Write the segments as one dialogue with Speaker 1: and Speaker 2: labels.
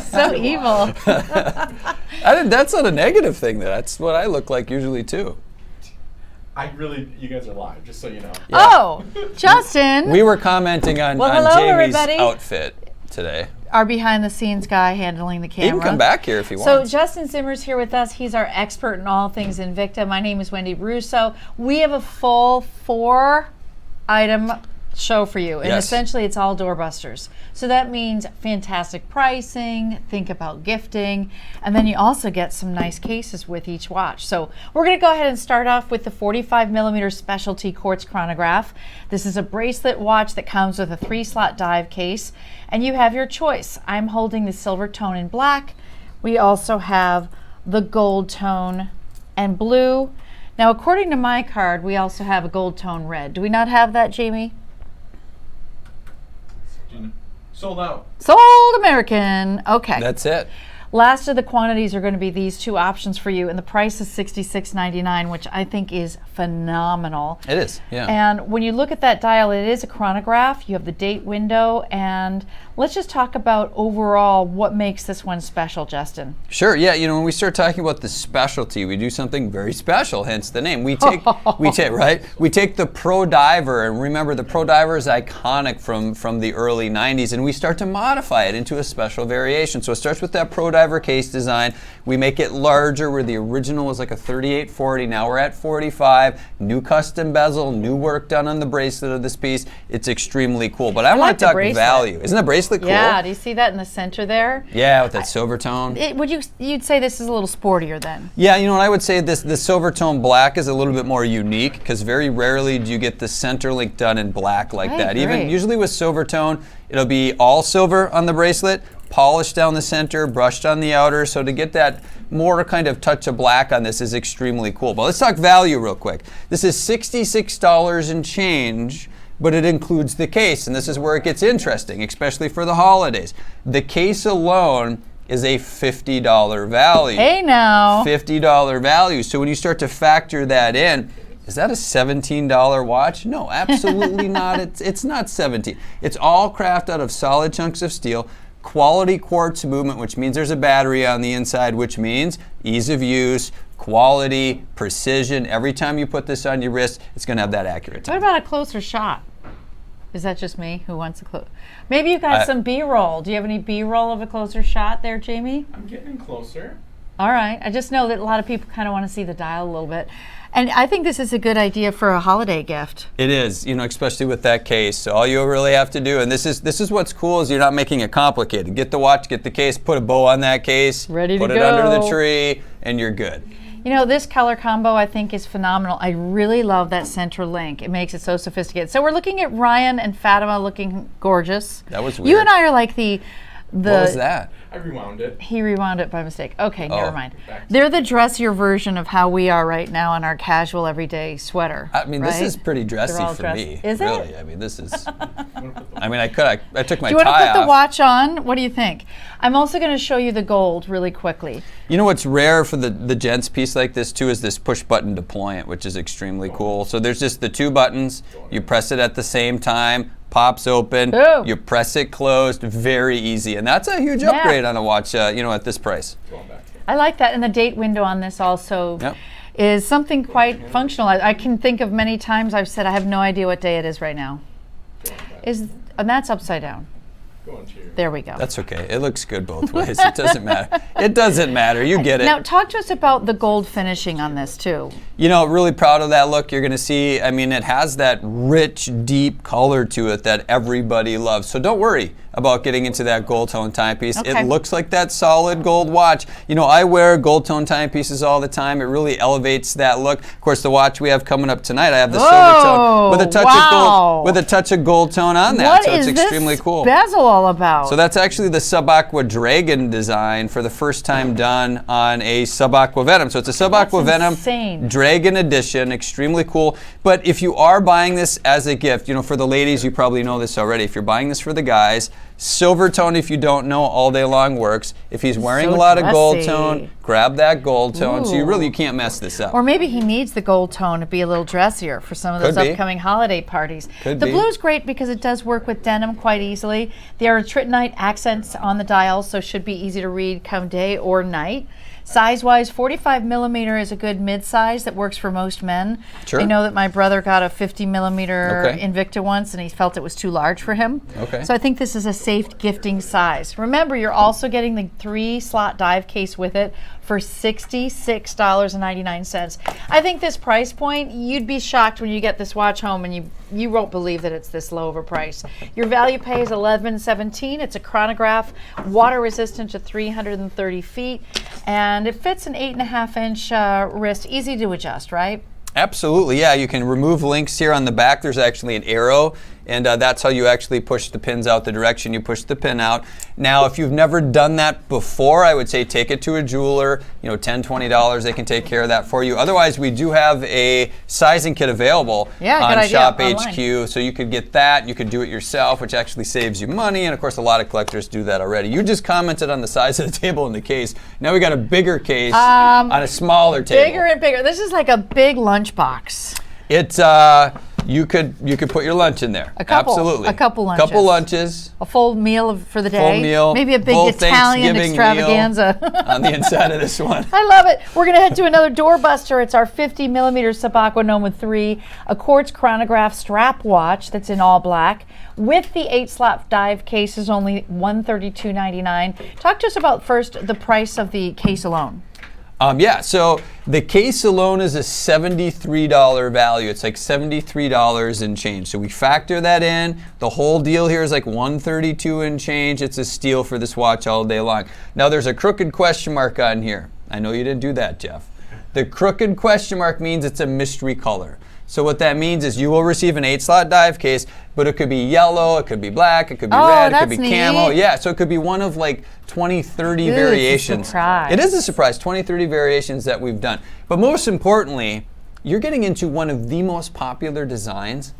Speaker 1: So evil.
Speaker 2: That's not a negative thing. That's what I look like usually too.
Speaker 3: You guys are live, just so you know.
Speaker 2: Yeah.
Speaker 1: Oh, Justin.
Speaker 2: We were commenting on
Speaker 1: hello,
Speaker 2: Jamie's
Speaker 1: everybody.
Speaker 2: outfit today.
Speaker 1: Our behind-the-scenes guy handling the camera.
Speaker 2: He can come back here if he
Speaker 1: So
Speaker 2: wants.
Speaker 1: Justin Zimmer's here with us. He's our expert in all things Invicta. My name is Wendy Russo. We have a full 4-item show for you, and
Speaker 2: Yes.
Speaker 1: essentially it's all doorbusters. So that means fantastic pricing, think about gifting, and then you also get some nice cases with each watch. So we're going to go ahead and start off with the 45mm specialty quartz chronograph. This is a bracelet watch that comes with a 3-slot dive case, and you have your choice. I'm holding the silver tone in black. We also have the gold tone and blue. Now, according to my card, we also have a gold tone red. Do we not have that, Jamie?
Speaker 3: Sold out.
Speaker 1: Sold American. Okay.
Speaker 2: That's it.
Speaker 1: Last of the quantities are going to be these 2 options for you, and the price is $66.99, which I think is phenomenal.
Speaker 2: It is, yeah.
Speaker 1: And when you look at that dial, it is a chronograph. You have the date window, and let's just talk about overall what makes this one special, Justin.
Speaker 2: Sure, yeah. When we start talking about the specialty, we do something very special, hence the name. We take the Pro Diver, and remember the Pro Diver is iconic from the early 90s, and we start to modify it into a special variation. So it starts with that Pro Diver case design. We make it larger, where the original was like a 3840. Now we're at 45. New custom bezel, new work done on the bracelet of this piece. It's extremely cool. But I want to talk value. Isn't the bracelet cool?
Speaker 1: Yeah, do you see that in the center there?
Speaker 2: Yeah, with that silver tone.
Speaker 1: You'd say this is a little sportier then?
Speaker 2: Yeah, what I would say the silver tone black is a little bit more unique, because very rarely do you get the center link done in black like that. Even usually with silver tone, it'll be all silver on the bracelet, polished down the center, brushed on the outer. So to get that more kind of touch of black on this is extremely cool. But let's talk value real quick. This is $66 and change, but it includes the case, and this is where it gets interesting, especially for the holidays. The case alone is a $50 value.
Speaker 1: Hey now.
Speaker 2: $50 value. So when you start to factor that in, is that a $17 watch? No, absolutely not. It's not $17. It's all crafted out of solid chunks of steel, quality quartz movement, which means there's a battery on the inside, which means ease of use, quality, precision. Every time you put this on your wrist, it's going to have that accurate time.
Speaker 1: What about a closer shot? Is that just me who wants a close? Maybe you got some B-roll. Do you have any B-roll of a closer shot there, Jamie?
Speaker 3: I'm getting closer.
Speaker 1: All right. I just know that a lot of people kind of want to see the dial a little bit. And I think this is a good idea for a holiday gift.
Speaker 2: It is, especially with that case. So all you really have to do, and this is what's cool, is you're not making it complicated. Get the watch, get the case, put a bow on that case,
Speaker 1: ready to
Speaker 2: put
Speaker 1: go.
Speaker 2: it under the tree, and you're good.
Speaker 1: This color combo I think is phenomenal. I really love that center link. It makes it so sophisticated. So we're looking at Ryan and Fatima looking gorgeous.
Speaker 2: That was weird.
Speaker 1: You and I are like the
Speaker 2: what was that?
Speaker 3: I rewound it.
Speaker 1: He rewound it by mistake. Okay, never mind. They're the dressier version of how we are right now in our casual everyday sweater.
Speaker 2: This is pretty dressy for me.
Speaker 1: Is
Speaker 2: really?
Speaker 1: it?
Speaker 2: This is. I took my tie off.
Speaker 1: Do you want to put the watch on? What do you think? I'm also going to show you the gold really quickly.
Speaker 2: What's rare for the gents piece like this too is this push button deployment, which is extremely cool. So there's just the 2 buttons. You press it at the same time. Pops open, you press it closed, very easy. And that's a huge upgrade on a watch, at this price.
Speaker 1: I like that. And the date window on this also is something quite functional. I can think of many times I've said, I have no idea what day it is right now. And that's upside down. There we go.
Speaker 2: That's okay. It looks good both ways. It doesn't matter. It doesn't matter. You get it.
Speaker 1: Now, talk to us about the gold finishing on this, too.
Speaker 2: Really proud of that look. You're going to see, it has that rich, deep color to it that everybody loves. So don't worry about getting into that gold tone timepiece.
Speaker 1: Okay.
Speaker 2: It looks like that solid gold watch. I wear gold tone timepieces all the time. It really elevates that look. Of course, the watch we have coming up tonight, I have the silver tone with a touch of gold, with a touch of gold tone on that. So it's extremely cool.
Speaker 1: What is this bezel all about?
Speaker 2: So that's actually the Sub-Aqua Dragon design for the first time done on a Sub-Aqua Venom. So it's a Sub-Aqua Venom Dragon edition, extremely cool. But if you are buying this as a gift, for the ladies, you probably know this already. If you're buying this for the guys, Silver tone, if you don't know, all day long works. If he's wearing
Speaker 1: So
Speaker 2: a lot of gold
Speaker 1: dressy.
Speaker 2: tone, grab that gold tone. So
Speaker 1: Ooh.
Speaker 2: you can't mess this up.
Speaker 1: Or maybe he needs the gold tone to be a little dressier for some of those
Speaker 2: Could be.
Speaker 1: upcoming holiday parties.
Speaker 2: Could
Speaker 1: the
Speaker 2: be.
Speaker 1: blue's great because it does work with denim quite easily. There are trittonite accents on the dial, so should be easy to read come day or night. Size-wise, 45 millimeter is a good mid-size that works for most men.
Speaker 2: Sure.
Speaker 1: I know that my brother got a 50 millimeter
Speaker 2: Okay.
Speaker 1: Invicta once, and he felt it was too large for him.
Speaker 2: Okay.
Speaker 1: So I think this is a safe gifting size. Remember, you're also getting the 3-slot dive case with it for $66.99. I think this price point, you'd be shocked when you get this watch home and you won't believe that it's this low of a price. Your value pay is $11.17. It's a chronograph, water resistant to 330 feet, and it fits an 8.5-inch wrist, easy to adjust, right?
Speaker 2: Absolutely, yeah. You can remove links here on the back. There's actually an arrow, and that's how you actually push the pins out the direction you push the pin out. Now, if you've never done that before, I would say take it to a jeweler. You know, $10, $20, they can take care of that for you. Otherwise, we do have a sizing kit available
Speaker 1: Yeah, good
Speaker 2: on
Speaker 1: idea,
Speaker 2: Shop
Speaker 1: online.
Speaker 2: HQ, so you could get that. You could do it yourself, which actually saves you money, and of course, a lot of collectors do that already. You just commented on the size of the table in the case. Now we got a bigger case on a smaller table.
Speaker 1: Bigger and bigger. This is like a big lunchbox.
Speaker 2: It's you could put your lunch in there.
Speaker 1: A couple-
Speaker 2: Absolutely.
Speaker 1: a couple lunches.
Speaker 2: Couple lunches
Speaker 1: A full meal for the day.
Speaker 2: Full meal,
Speaker 1: Maybe a big
Speaker 2: full
Speaker 1: Italian
Speaker 2: Thanksgiving
Speaker 1: extravaganza.
Speaker 2: on the inside of this one.
Speaker 1: I love it. We're going to head to another doorbuster. It's our 50 millimeter Sabacco Noma 3, a quartz chronograph strap watch that's in all black. With the 8-slot dive case is only $132.99. Talk to us about first the price of the case alone.
Speaker 2: Yeah, so the case alone is a $73 value. It's like $73 and change. So we factor that in. The whole deal here is like $132 and change. It's a steal for this watch all day long. Now there's a crooked question mark on here. I know you didn't do that, Jeff. The crooked question mark means it's a mystery color. So what that means is you will receive an 8-slot dive case, but it could be yellow, it could be black, it could be red, it could be
Speaker 1: that's
Speaker 2: camo.
Speaker 1: neat.
Speaker 2: Yeah, so it could be one of like 20, 30
Speaker 1: Ooh, it's a
Speaker 2: variations.
Speaker 1: surprise.
Speaker 2: It is a surprise, 20, 30 variations that we've done. But most importantly, you're getting into one of the most popular designs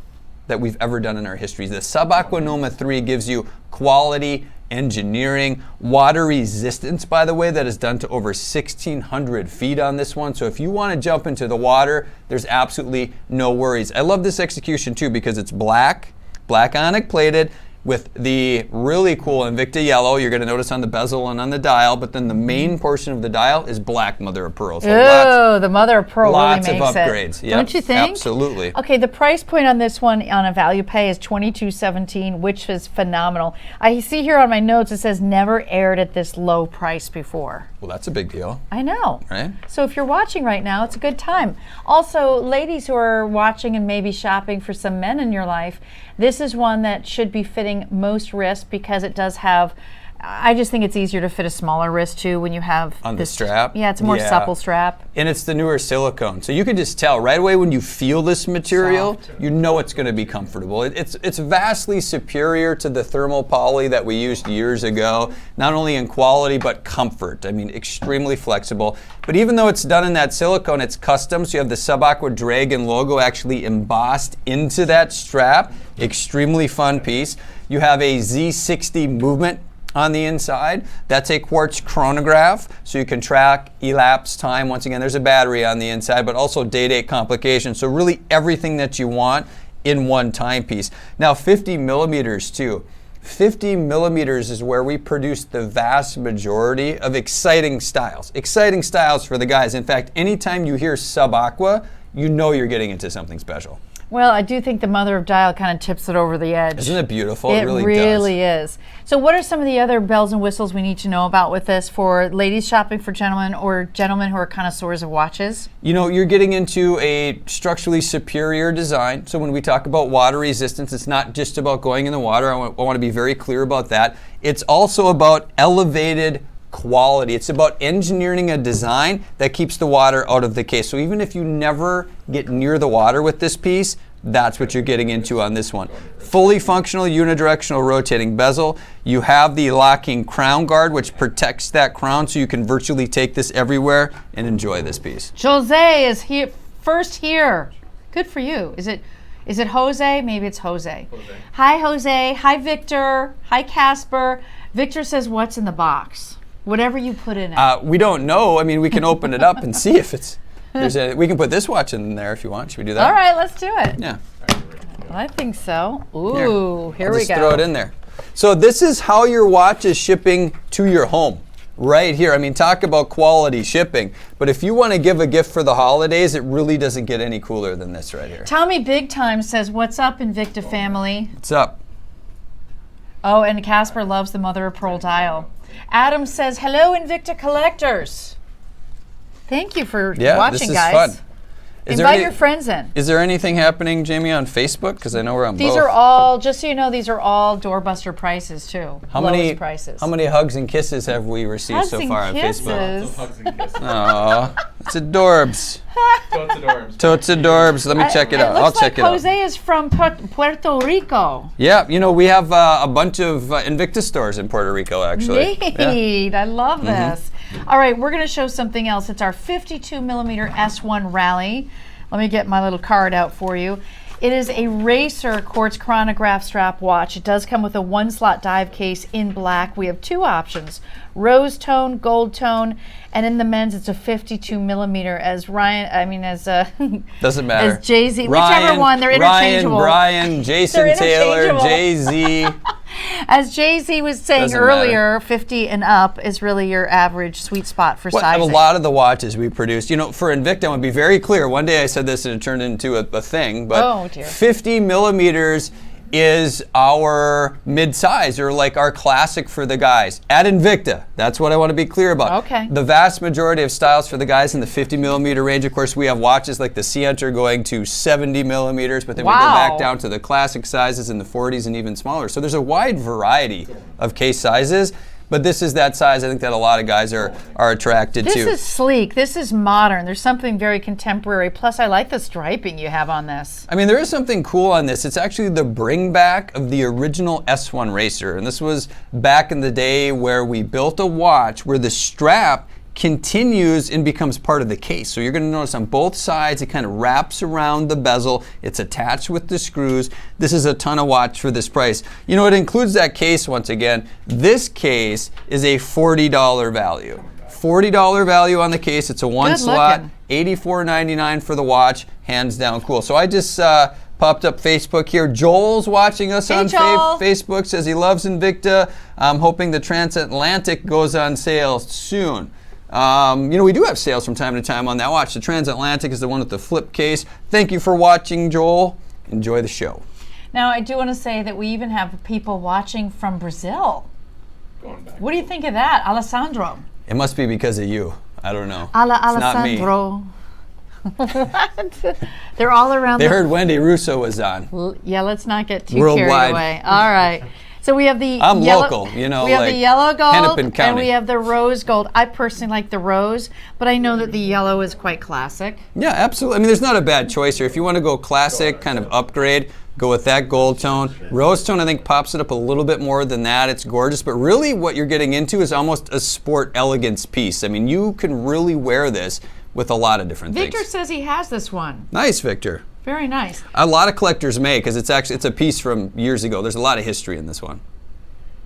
Speaker 2: that we've ever done in our history. The Sabacco Noma 3 gives you quality, engineering, water resistance, by the way, that is done to over 1,600 feet on this one. So if you want to jump into the water, there's absolutely no worries. I love this execution too because it's black onyx plated with the really cool Invicta yellow. You're going to notice on the bezel and on the dial, but then the main portion of the dial is black mother of pearl. So
Speaker 1: Oh, the mother of pearl really
Speaker 2: lots
Speaker 1: makes
Speaker 2: of upgrades.
Speaker 1: it.
Speaker 2: Yep,
Speaker 1: Don't you think?
Speaker 2: absolutely.
Speaker 1: Okay, the price point on this one on a value pay is $22.17, which is phenomenal. I see here on my notes it says never aired at this low price before.
Speaker 2: Well, that's a big deal,
Speaker 1: I know.
Speaker 2: right?
Speaker 1: So if you're watching right now, it's a good time. Also, ladies who are watching and maybe shopping for some men in your life, this is one that should be fitting most wrists because it does have, I just think it's easier to fit a smaller wrist too when you have
Speaker 2: On the
Speaker 1: this
Speaker 2: strap?
Speaker 1: Yeah, it's a more
Speaker 2: Yeah.
Speaker 1: supple strap.
Speaker 2: And it's the newer silicone. So you can just tell right away when you feel this material,
Speaker 1: Soft.
Speaker 2: you know it's going to be comfortable. It's vastly superior to the thermal poly that we used years ago, not only in quality but comfort. I mean, extremely flexible. But even though it's done in that silicone, it's custom. So you have the Sabacco Dragon logo actually embossed into that strap. Extremely fun piece. You have a Z60 movement on the inside. That's a quartz chronograph, so you can track elapsed time. Once again, there's a battery on the inside, but also day-date complications. So really everything that you want in one timepiece. Now 50 millimeters too. 50 millimeters is where we produce the vast majority of exciting styles. Exciting styles for the guys. In fact, anytime you hear Sabacco, you know you're getting into something special.
Speaker 1: Well, I do think the mother of dial kind of tips it over the edge.
Speaker 2: Isn't it beautiful?
Speaker 1: It
Speaker 2: really
Speaker 1: really
Speaker 2: does.
Speaker 1: is. So what are some of the other bells and whistles we need to know about with this for ladies shopping for gentlemen or gentlemen who are connoisseurs of watches?
Speaker 2: You know, you're getting into a structurally superior design. So when we talk about water resistance, it's not just about going in the water. I want to be very clear about that. It's also about elevated quality. It's about engineering a design that keeps the water out of the case. So even if you never get near the water with this piece, that's what you're getting into on this one. Fully functional unidirectional rotating bezel. You have the locking crown guard, which protects that crown, so you can virtually take this everywhere and enjoy this piece.
Speaker 1: Jose is here first here. Good for you. Is Is it Jose? Maybe it's Jose.
Speaker 3: Jose.
Speaker 1: Hi, Jose. Hi, Victor. Hi, Casper. Victor says, what's in the box? Whatever you put in it.
Speaker 2: We don't know. I mean, we can open it up and see if it's. We can put this watch in there if you want. Should we do that?
Speaker 1: All right, let's do it.
Speaker 2: Yeah.
Speaker 1: I think so. Ooh, here
Speaker 2: I'll
Speaker 1: we
Speaker 2: just
Speaker 1: go.
Speaker 2: throw it in there. So this is how your watch is shipping to your home. Right here. I mean, talk about quality shipping. But if you want to give a gift for the holidays, it really doesn't get any cooler than this right here.
Speaker 1: Tommy Big Time says, what's up, Invicta family?
Speaker 2: What's up?
Speaker 1: Oh, and Casper loves the mother of pearl dial. Adam says, hello, Invicta collectors. Thank you for watching,
Speaker 2: this is
Speaker 1: guys.
Speaker 2: fun.
Speaker 1: Invite your friends in.
Speaker 2: Is there anything happening, Jamie, on Facebook? Because I know we're on
Speaker 1: These
Speaker 2: both.
Speaker 1: are all, just so you know, these are all doorbuster prices too. Lowest prices.
Speaker 2: How many hugs and kisses have we received
Speaker 1: Hugs
Speaker 2: so
Speaker 1: and
Speaker 2: far on
Speaker 1: kisses.
Speaker 2: Facebook?
Speaker 3: Some hugs and kisses.
Speaker 2: Aw, it's adorbs.
Speaker 3: Totes adorbs.
Speaker 2: Totes adorbs. Let me check it out. I'll check it out.
Speaker 1: Jose is from Puerto Rico.
Speaker 2: Yeah, you know, we have a bunch of Invicta stores in Puerto Rico, actually.
Speaker 1: Neat. I love this. All right, we're going to show something else. It's our 52 millimeter S1 Rally. Let me get my little card out for you. It is a Racer quartz chronograph strap watch. It does come with a 1-slot dive case in black. We have 2 options, rose tone, gold tone, and in the men's it's a 52 millimeter. As
Speaker 2: Doesn't matter.
Speaker 1: As Jay-Z, whichever one, they're interchangeable.
Speaker 2: Brian, Jason
Speaker 1: They're
Speaker 2: Taylor,
Speaker 1: interchangeable.
Speaker 2: Jay-Z.
Speaker 1: As Jay-Z was saying
Speaker 2: Doesn't
Speaker 1: earlier, 50 and up is really your average sweet spot for sizing.
Speaker 2: A lot of the watches we produce, you know, for Invicta, I want to be very clear. One day I said this and it turned into a thing, but 50 millimeters is our mid-size, or like our classic for the guys at Invicta. That's what I want to be clear about.
Speaker 1: Okay.
Speaker 2: The vast majority of styles for the guys in the 50 millimeter range, of course, we have watches like the Sienta going to 70 millimeters, but then we go back down to the classic sizes in the 40s and even smaller. So there's a wide variety of case sizes. But this is that size I think that a lot of guys are attracted to.
Speaker 1: This is sleek. This is modern. There's something very contemporary. Plus, I like the striping you have on this.
Speaker 2: I mean, there is something cool on this. It's actually the bring back of the original S1 Racer. And this was back in the day where we built a watch where the strap continues and becomes part of the case. So you're going to notice on both sides it kind of wraps around the bezel. It's attached with the screws. This is a ton of watch for this price. You know, it includes that case once again. This case is a $40 value. $40 value on the case. It's a 1-slot, $84.99 for the watch. Hands down cool. So I just popped up Facebook here. Joel's watching us on Facebook, says he loves Invicta. I'm hoping the Transatlantic goes on sale soon. You know, we do have sales from time to time on that watch. The Transatlantic is the one with the flip case. Thank you for watching, Joel. Enjoy the show.
Speaker 1: Now, I do want to say that we even have people watching from Brazil.
Speaker 3: Going back.
Speaker 1: What do you think of that, Alessandro?
Speaker 2: It must be because of you. I don't know.
Speaker 1: Alessandro. What? They're all around.
Speaker 2: They heard Wendy Russo was on.
Speaker 1: Yeah, let's not get too
Speaker 2: Worldwide.
Speaker 1: carried away. All right. So we have the
Speaker 2: I'm
Speaker 1: yellow,
Speaker 2: local, you know.
Speaker 1: We have
Speaker 2: like
Speaker 1: the yellow gold
Speaker 2: Hennepin County.
Speaker 1: and we have the rose gold. I personally like the rose, but I know that the yellow is quite classic.
Speaker 2: Yeah, absolutely. I mean, there's not a bad choice here. If you want to go classic, kind of upgrade, go with that gold tone. Rose tone, I think, pops it up a little bit more than that. It's gorgeous, but really what you're getting into is almost a sport elegance piece. I mean, you can really wear this with a lot of different things.
Speaker 1: Victor says he has this one.
Speaker 2: Nice, Victor.
Speaker 1: Very nice.
Speaker 2: A lot of collectors may, because it's a piece from years ago. There's a lot of history in this one.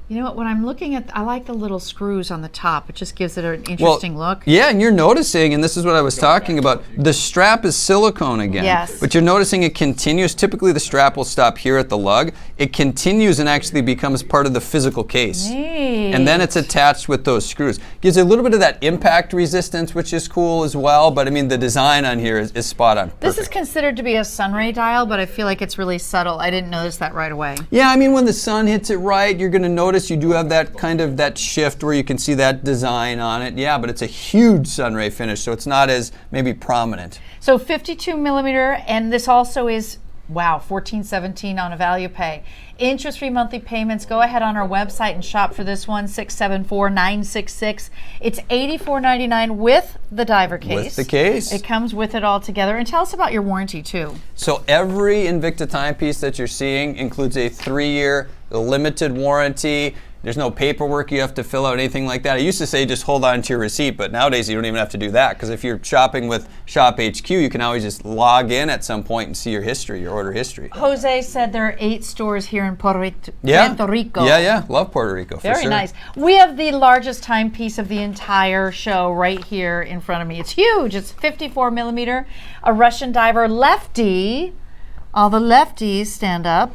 Speaker 1: You know what, when I'm looking at, I like the little screws on the top. It just gives it an interesting look.
Speaker 2: Yeah, and you're noticing, and this is what I was talking about, the strap is silicone again.
Speaker 1: Yes.
Speaker 2: But you're noticing it continues. Typically the strap will stop here at the lug. It continues and actually becomes part of the physical case.
Speaker 1: Neat.
Speaker 2: And then it's attached with those screws. Gives a little bit of that impact resistance, which is cool as well, but I mean the design on here is spot on.
Speaker 1: This is considered to be a sunray dial, but I feel like it's really subtle. I didn't notice that right away.
Speaker 2: Yeah, I mean when the sun hits it right, you're going to notice you do have that kind of that shift where you can see that design on it. Yeah, but it's a huge sunray finish, so it's not as maybe prominent.
Speaker 1: So 52 millimeter, and this also is, wow, $14.17 on a value pay. Interest-free monthly payments. Go ahead on our website and shop for this one, 674-966. It's $84.99 with the diver case.
Speaker 2: With the case.
Speaker 1: It comes with it all together. And tell us about your warranty too.
Speaker 2: So every Invicta timepiece that you're seeing includes a 3-year limited warranty. There's no paperwork you have to fill out, anything like that. I used to say just hold on to your receipt, but nowadays you don't even have to do that, because if you're shopping with Shop HQ, you can always just log in at some point and see your history, your order history.
Speaker 1: Jose said there are 8 stores here in Puerto Rico.
Speaker 2: Yeah, love Puerto Rico, for
Speaker 1: Very
Speaker 2: sure.
Speaker 1: nice. We have the largest timepiece of the entire show right here in front of me. It's huge. It's 54 millimeter. A Russian diver lefty. All the lefties stand up.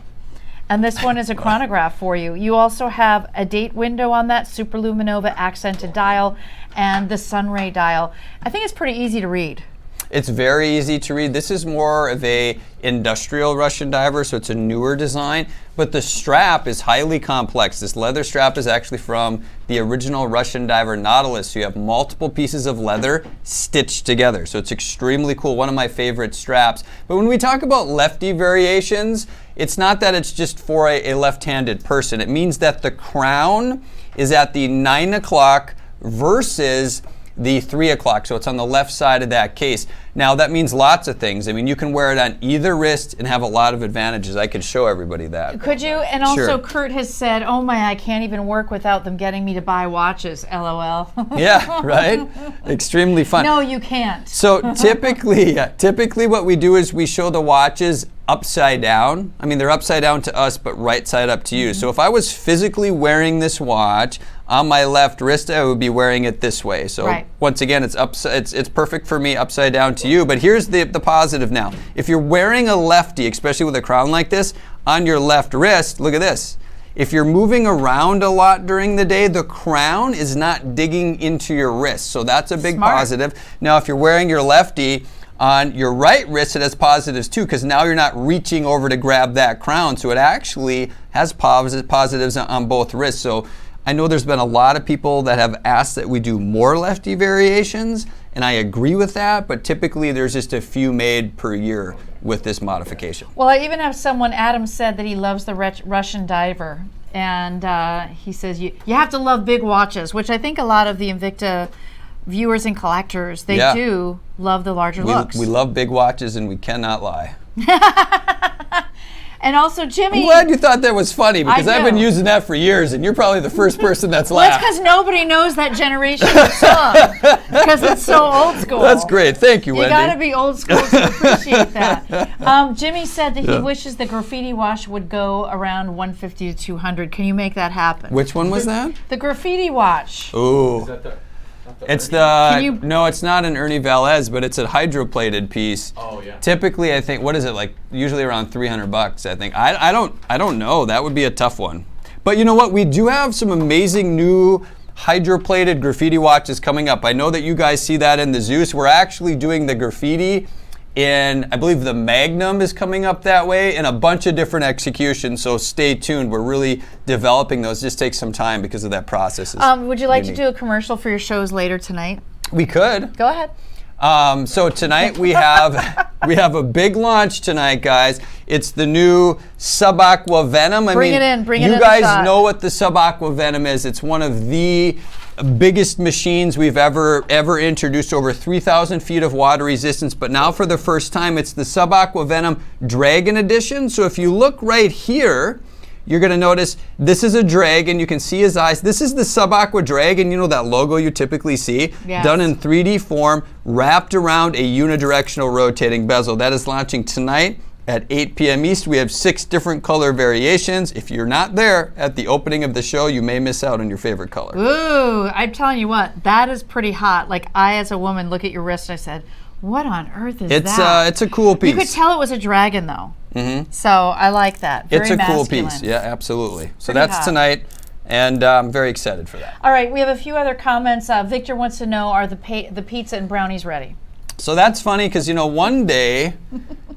Speaker 1: And this one is a chronograph for you. You also have a date window on that, superluminova accented dial, and the sunray dial. I think it's pretty easy to read.
Speaker 2: It's very easy to read. This is more of a industrial Russian diver, so it's a newer design, but the strap is highly complex. This leather strap is actually from the original Russian diver Nautilus. So you have multiple pieces of leather stitched together. So it's extremely cool, one of my favorite straps. But when we talk about lefty variations, it's not that it's just for a left-handed person. It means that the crown is at the 9 o'clock versus the 3 o'clock, so it's on the left side of that case. Now that means lots of things. I mean, you can wear it on either wrist and have a lot of advantages. I could show everybody that.
Speaker 1: Could you? And also
Speaker 2: Sure.
Speaker 1: Kurt has said, oh my, I can't even work without them getting me to buy watches, LOL.
Speaker 2: Yeah, right? Extremely fun.
Speaker 1: No, you can't.
Speaker 2: So typically what we do is we show the watches upside down. I mean, they're upside down to us, but right side up to you. So if I was physically wearing this watch on my left wrist, I would be wearing it this way. So
Speaker 1: Right.
Speaker 2: once again, it's perfect for me upside down to you. But here's the positive now. If you're wearing a lefty, especially with a crown like this, on your left wrist, look at this. If you're moving around a lot during the day, the crown is not digging into your wrist. So that's a big
Speaker 1: Smart.
Speaker 2: positive. Now, if you're wearing your lefty on your right wrist, it has positives too, because now you're not reaching over to grab that crown. So it actually has positives on both wrists. So I know there's been a lot of people that have asked that we do more lefty variations, and I agree with that, but typically there's just a few made per year with this modification.
Speaker 1: Well, I even have someone, Adam said that he loves the Russian diver. And he says you have to love big watches, which I think a lot of the Invicta viewers and collectors, they
Speaker 2: Yeah.
Speaker 1: do love the larger looks.
Speaker 2: We love big watches, and we cannot lie.
Speaker 1: And also, Jimmy.
Speaker 2: I'm glad you thought that was funny, because
Speaker 1: I
Speaker 2: I've been
Speaker 1: do.
Speaker 2: using that for years, and you're probably the first person that's
Speaker 1: Well, it's
Speaker 2: laughed.
Speaker 1: because nobody knows that generation of song, because it's so old school.
Speaker 2: That's great. Thank you,
Speaker 1: You
Speaker 2: Wendy.
Speaker 1: got to be old school to appreciate that. Jimmy said that he wishes the graffiti watch would go around 150 to 200. Can you make that happen?
Speaker 2: Which one was that?
Speaker 1: The graffiti watch.
Speaker 2: Ooh.
Speaker 3: Is that the?
Speaker 2: It's
Speaker 3: Ernie?
Speaker 1: you-
Speaker 2: no, it's not an Ernie Velez, but it's a hydroplated piece.
Speaker 3: Oh yeah.
Speaker 2: Typically, I think, what is it, like usually around $300, I think. I don't know. That would be a tough one. But you know what? We do have some amazing new hydroplated graffiti watches coming up. I know that you guys see that in the Zeus. We're actually doing the graffiti in, I believe the Magnum is coming up that way, and a bunch of different executions, so stay tuned. We're really developing those. Just takes some time because of that process.
Speaker 1: Would you like to do a commercial for your shows later tonight?
Speaker 2: We could.
Speaker 1: Go ahead.
Speaker 2: So tonight we have a big launch tonight, guys. It's the new Sub-Aqua Venom.
Speaker 1: Bring it in
Speaker 2: You
Speaker 1: the
Speaker 2: guys
Speaker 1: shot.
Speaker 2: know what the Sub-Aqua Venom is. It's one of the biggest machines we've ever introduced, over 3,000 feet of water resistance. But now for the first time, it's the Sub-Aqua Venom Dragon Edition. So if you look right here, you're going to notice this is a dragon. You can see his eyes. This is the Sub-Aqua Dragon. You know that logo you typically see?
Speaker 1: Yes.
Speaker 2: Done in 3D form, wrapped around a unidirectional rotating bezel. That is launching tonight at 8 p.m. East. We have 6 different color variations. If you're not there at the opening of the show, you may miss out on your favorite color.
Speaker 1: Ooh, I'm telling you what, that is pretty hot. Like, I, as a woman, look at your wrist and I said, what on earth is that?
Speaker 2: It's a cool piece.
Speaker 1: You could tell it was a dragon, though.
Speaker 2: Mm-hmm.
Speaker 1: So I like that. Very
Speaker 2: It's a cool
Speaker 1: masculine.
Speaker 2: piece. Yeah, absolutely. So
Speaker 1: Pretty
Speaker 2: that's
Speaker 1: hot.
Speaker 2: tonight, and I'm very excited for that.
Speaker 1: All right, we have a few other comments. Victor wants to know, are the pizza and brownies ready?
Speaker 2: So that's funny because, you know, one day,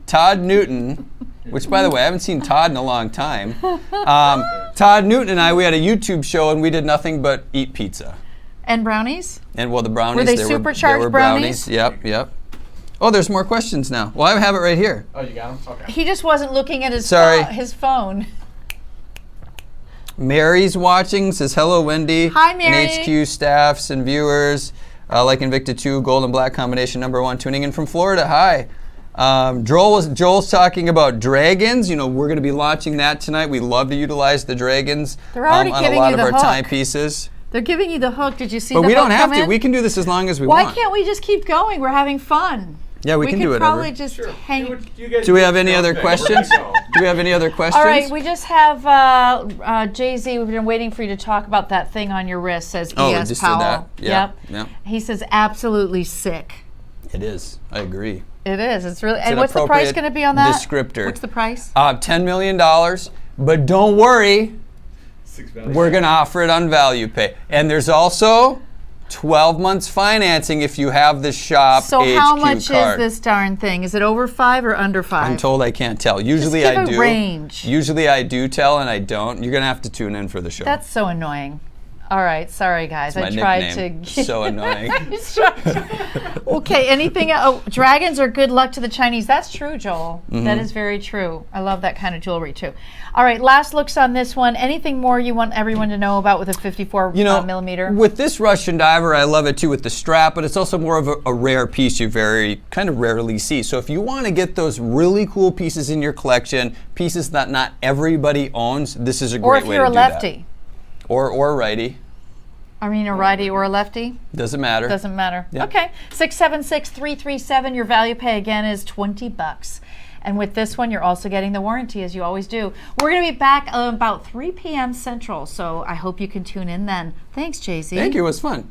Speaker 2: Todd Newton, which, by the way, I haven't seen Todd in a long time. Todd Newton and I, we had a YouTube show, and we did nothing but eat pizza.
Speaker 1: And brownies?
Speaker 2: And, well, the brownies.
Speaker 1: Were they
Speaker 2: they
Speaker 1: supercharged
Speaker 2: were
Speaker 1: brownies?
Speaker 2: Yep. Oh, there's more questions now. Well, I have it right here.
Speaker 3: Oh, you got them? Okay.
Speaker 1: He just wasn't looking at his
Speaker 2: Sorry.
Speaker 1: his phone.
Speaker 2: Mary's watching, says hello, Wendy.
Speaker 1: Hi, Mary.
Speaker 2: And HQ staffs and viewers. Like Invicta 2, gold and black combination #1, tuning in from Florida. Hi. Joel's talking about dragons. You know, we're going to be launching that tonight. We love to utilize the dragons
Speaker 1: They're already
Speaker 2: on a
Speaker 1: giving
Speaker 2: lot
Speaker 1: you
Speaker 2: of
Speaker 1: the
Speaker 2: our
Speaker 1: hook.
Speaker 2: timepieces.
Speaker 1: They're giving you the hook. Did you see
Speaker 2: But
Speaker 1: the
Speaker 2: we
Speaker 1: hook
Speaker 2: don't have
Speaker 1: come
Speaker 2: to.
Speaker 1: in?
Speaker 2: We can do this as long as we
Speaker 1: Why
Speaker 2: want.
Speaker 1: can't we just keep going? We're having fun.
Speaker 2: Yeah, we can do
Speaker 1: could
Speaker 2: whatever.
Speaker 1: probably just hang.
Speaker 2: Do we have any other questions? Do we have any other questions?
Speaker 1: All right, we just have Jay-Z. We've been waiting for you to talk about that thing on your wrist. Says
Speaker 2: Oh, we
Speaker 1: E.S.
Speaker 2: just did
Speaker 1: Powell.
Speaker 2: that. Yep, yep.
Speaker 1: He says absolutely sick.
Speaker 2: It is. I agree.
Speaker 1: It is. It's really.
Speaker 2: It's
Speaker 1: And
Speaker 2: an
Speaker 1: what's the price
Speaker 2: appropriate
Speaker 1: going to be on that?
Speaker 2: descriptor.
Speaker 1: What's the price?
Speaker 2: $10 million. But don't worry, we're going to offer it on value pay. And there's also 12 months financing if you have the shop
Speaker 1: So
Speaker 2: HQ
Speaker 1: how much
Speaker 2: card.
Speaker 1: is this darn thing? Is it over 5 or under 5?
Speaker 2: I'm told I can't tell. Usually
Speaker 1: give
Speaker 2: I
Speaker 1: a
Speaker 2: do.
Speaker 1: range.
Speaker 2: Usually I do tell and I don't. You're going to have to tune in for the show.
Speaker 1: That's so annoying. All right, sorry guys.
Speaker 2: my
Speaker 1: I tried
Speaker 2: nickname.
Speaker 1: to.
Speaker 2: So annoying.
Speaker 1: Okay, anything else? Oh, dragons are good luck to the Chinese. That's true, Joel.
Speaker 2: Mm-hmm.
Speaker 1: That is very true. I love that kind of jewelry too. All right, last looks on this one. Anything more you want everyone to know about with a 54 millimeter?
Speaker 2: With this Russian diver, I love it too with the strap, but it's also more of a rare piece you kind of rarely see. So if you want to get those really cool pieces in your collection, pieces that not everybody owns, this is a great way to do that.
Speaker 1: Or if you're a lefty.
Speaker 2: Or righty.
Speaker 1: I mean, a righty or a lefty?
Speaker 2: Doesn't matter.
Speaker 1: Doesn't matter.
Speaker 2: Yeah.
Speaker 1: Okay. 676-337. Your value pay again is $20. And with this one, you're also getting the warranty, as you always do. We're going to be back about 3 p.m. Central, so I hope you can tune in then. Thanks, Jay-Z.
Speaker 2: Thank you. It was fun.